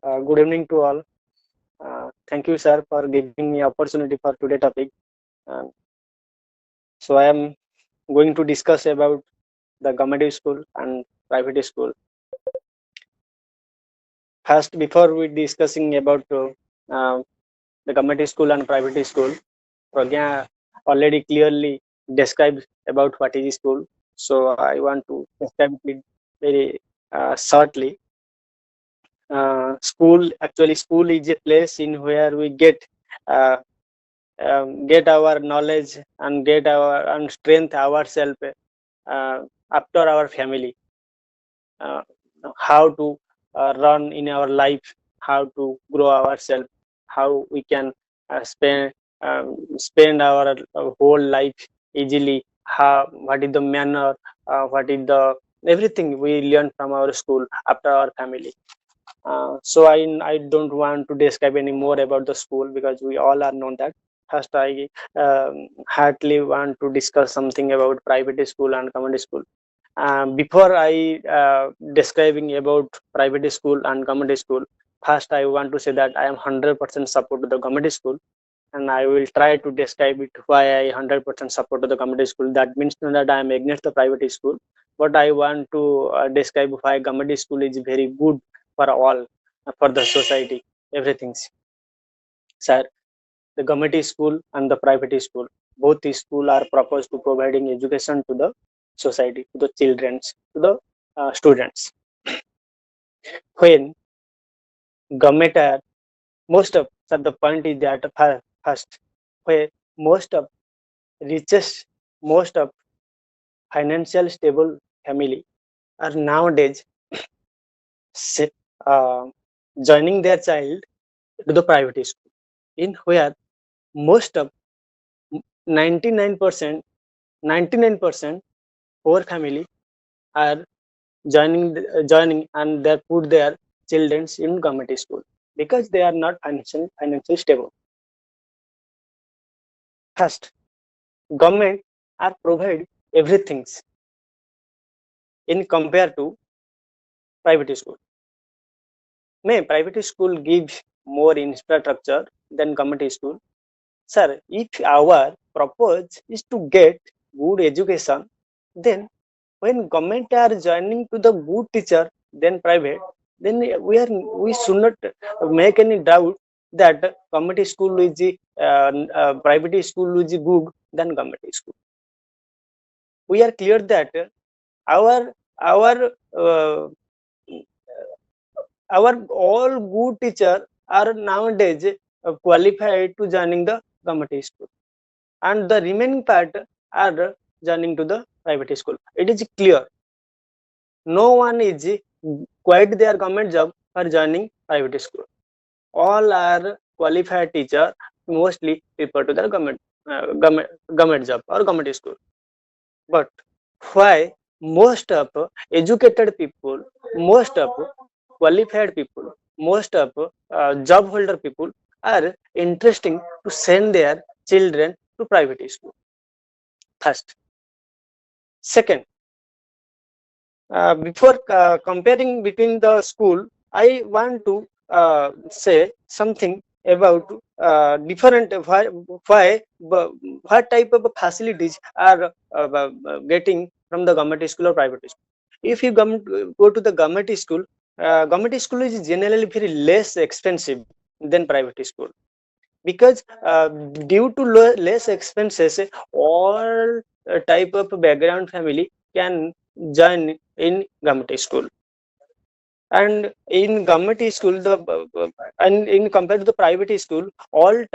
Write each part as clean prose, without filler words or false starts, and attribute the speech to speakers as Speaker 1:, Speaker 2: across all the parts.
Speaker 1: Good evening to all. Thank you, sir, for giving me opportunity for today topic. Um, so I am going to discuss about the government school and private school. First, before we discussing about the government school and private school, Pragya already clearly described about what is school. So I want to describe it very shortly. School is a place in where we uh, get our knowledge and get our and strength ourselves after our family, uh, how to run in our life, how to grow ourselves, how we can spend our whole life easily, how what is the manner, what is the everything we learn from our school after our family. So I don't want to describe any more about the school because we all are known that. First, I heartily want to discuss something about private school and government school. Before I describing about private school and government school, first I want to say that I am 100% support to the government school, and I will try to describe it why I 100% support to the government school. That means not that I am against the private school, but I want to describe why government school is very good for all, for the society, everything. Sir, the government school and the private school, both the school are proposed to providing education to the society, to the children, to the students. When government are most of, so the point is that first, where most of richest, most of financial stable family are nowadays uh, joining their child to the private school, in where most of 99% 99% poor family are joining and they put their children in government school because they are not financially stable. First, government are provide everything in compare to private school. May private school give more infrastructure than government school. Sir, if our purpose is to get good education, then when government are joining to the good teacher than private, then we should not make any doubt that government school is private school is good than government school. We are clear that our uh, our all good teacher are nowadays qualified to joining the government school, and the remaining part are joining to the private school. It is clear no one is quite their government job for joining private school. All are qualified teacher mostly prefer to their government job or government school. But why most of educated people, most of qualified people, most of job holder people are interesting to send their children to private school? First. Second, before comparing between the school, I want to say something about different what type of facilities are getting from the government school or private school. If you go to the government school is generally very less expensive than private school, because due to less expenses, all type of background family can join in government school. And in government school, the and in compared to the private school, all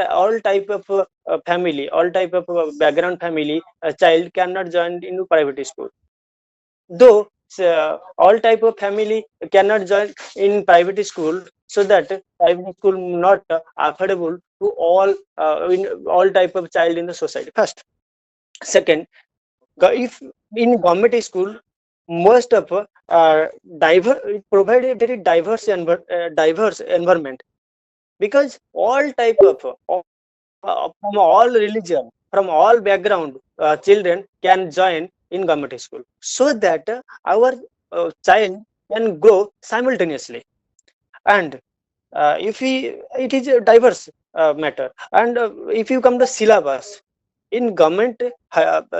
Speaker 1: type of family, all type of background family child cannot join into private school. Though all type of family cannot join in private school, so that private school not affordable to in all type of child in the society. First. Second, if in government school, most of it provide a very diverse environment, because all type of from all religion, from all background, children can join in government school, so that our child can grow simultaneously. And if we it is a diverse matter. And if you come to syllabus, in government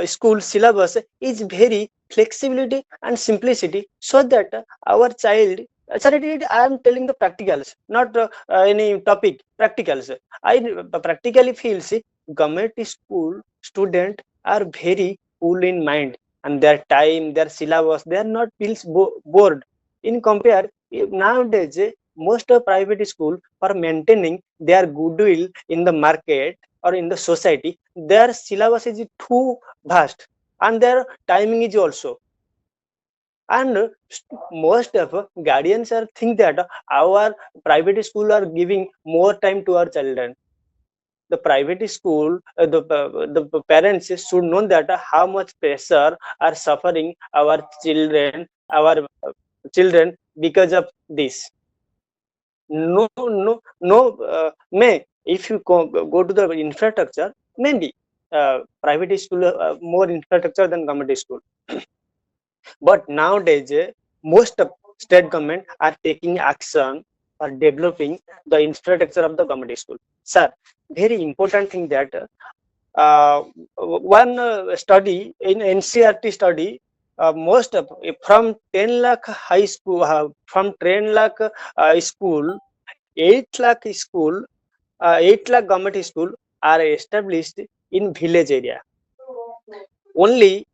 Speaker 1: school syllabus is very flexibility and simplicity, so that our child, sorry, I am telling the practicals, not any topic practicals. I practically feels government school student are very cool in mind, and their time, their syllabus, they are not feels bored. In compare, nowadays most of private school, for maintaining their goodwill in the market or in the society, their syllabus is too vast, and their timing is also. And most of guardians are think that our private school are giving more time to our children. The private school, the parents should know that how much pressure are suffering our children because of this. No, may, if you go to the infrastructure, maybe private school more infrastructure than government school. But nowadays most of state government are taking action for developing the infrastructure of the government school. Sir, very important thing that uh, one study in NCRT study, most of from 10 lakh high school, from 10 lakh school, 8 lakh school, 8 lakh government school are established in village area. Only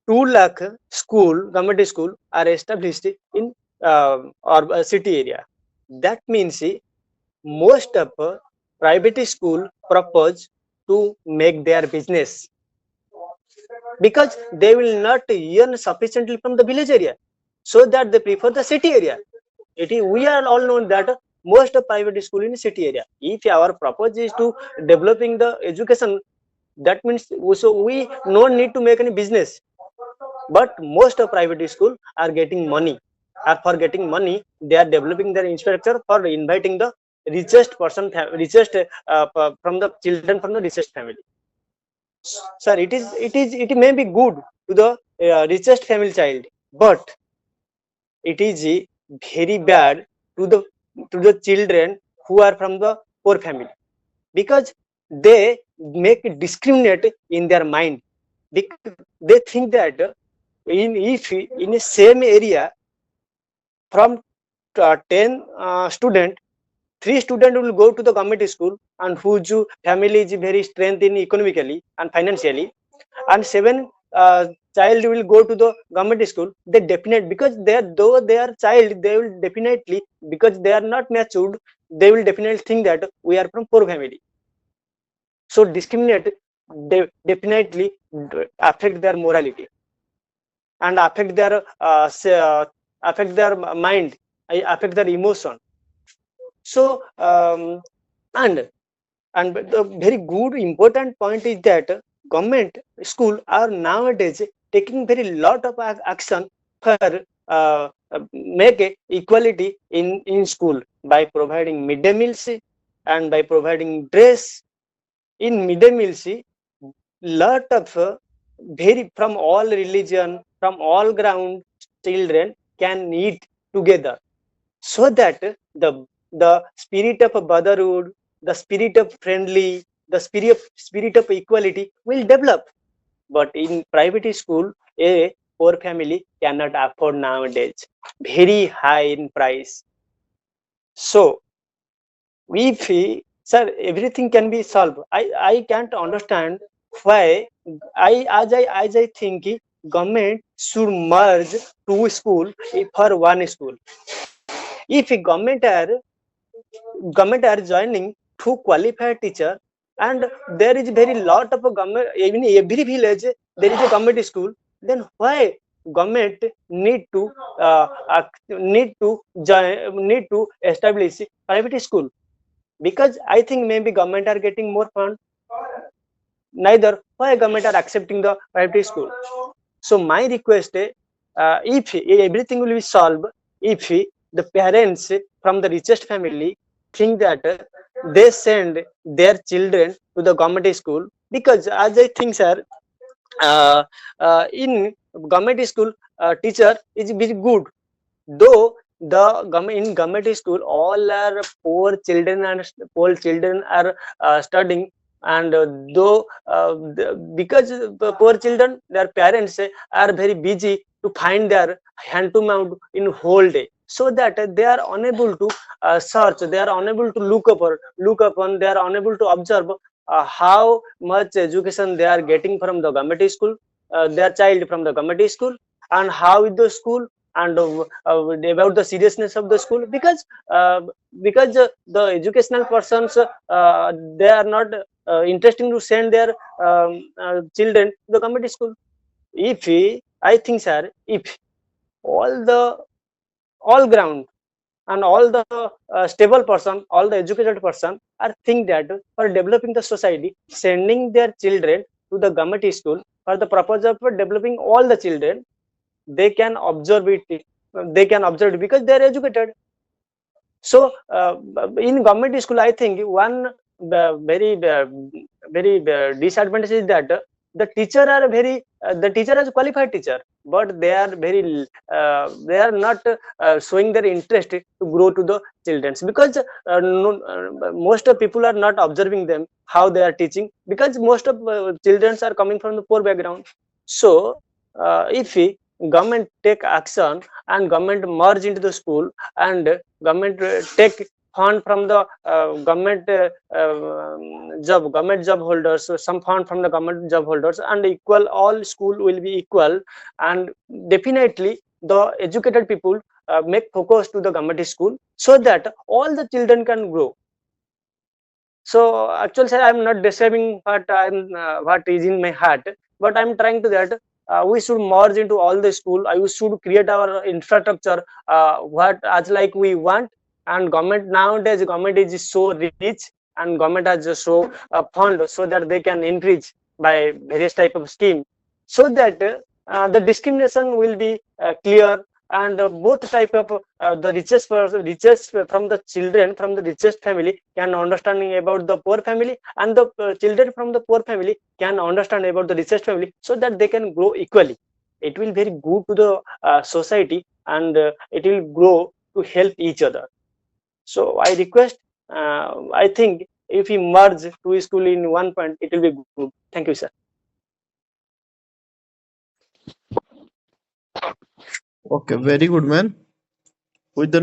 Speaker 1: 2 lakh school, government school, are established in or city area. That means most of private school propose to make their business, because they will not earn sufficiently from the village area, so that they prefer the city area. We are all known that most of private school in city area. If our purpose is to developing the education, that means so we no need to make any business. But most of private school are getting money, are for getting money they are developing their infrastructure for inviting the richest person, richest from the children from the richest family. Sir, it may be good to the richest family child, but it is very bad to the children who are from the poor family, because they make discriminate in their mind. Because they think that if in a same area, from 10 student, 3 student will go to the government school, and whose family is very strength in economically and financially, and 7 child will go to the government school. They definite, because they are, though they are child, they will definitely, because they are not matured, they will definitely think that we are from poor family. So discriminate, they definitely affect their morality, and affect their mind, affect their emotion. So and the very good important point is that government school are nowadays taking very lot of action for make equality in school, by providing midday meals and by providing dress. In midday meals, lot of very from all religion, from all ground, children can eat together, so that the spirit of brotherhood, the spirit of friendly, the spirit of equality will develop. But in private school, a poor family cannot afford nowadays, very high in price. So if sir, everything can be solved, I can't understand why. I think government should merge two school for one school. If government are joining two qualified teacher, and there is very lot of a government, in every village there is a government school, then why government need to establish private school? Because I think maybe government are getting more fund, neither why government are accepting the private school. So my request, if everything will be solved, if the parents from the richest family think that they send their children to the government school, because as I think, sir, in government school, teacher is very good, though in government school, all are poor children, and poor children are studying. And though because the poor children, their parents are very busy to find their hand to mouth in whole day, so that they are unable to search, they are unable to look upon, they are unable to observe how much education they are getting from the government school, their child from the government school, and how is the school, and about the seriousness of the school, because the educational persons, they are not interesting to send their children to the government school. If I think, sir, if all the all ground and all the stable person, all the educated person are think that for developing the society, sending their children to the government school for the purpose of developing all the children, they can observe it, they can observe it because they are educated. So in government school, I think one very very disadvantage is that the teacher are very the teacher is a qualified teacher, but they are very they are not showing their interest to grow to the children, because no, most of people are not observing them how they are teaching, because most of children are coming from the poor background. So if government take action and government merge into the school, and government take fund from the government job holders, so some fund from the government job holders, and equal, all school will be equal, and definitely the educated people make focus to the government school, so that all the children can grow. So actually, sir, I'm not describing what is in my heart, but I'm trying to that we should merge into all the school. We should create our infrastructure what as like we want. And government nowadays, government is so rich, and government has just so fund, so that they can increase by various type of scheme, so that the discrimination will be clear, and both type of the richest person, richest from the children from the richest family can understanding about the poor family, and the children from the poor family can understand about the richest family, so that they can grow equally. It will very good to the society, and it will grow to help each other. So I request, I think if we merge two school in one point, it will be good. Thank you, sir.
Speaker 2: Okay, very good, man. With the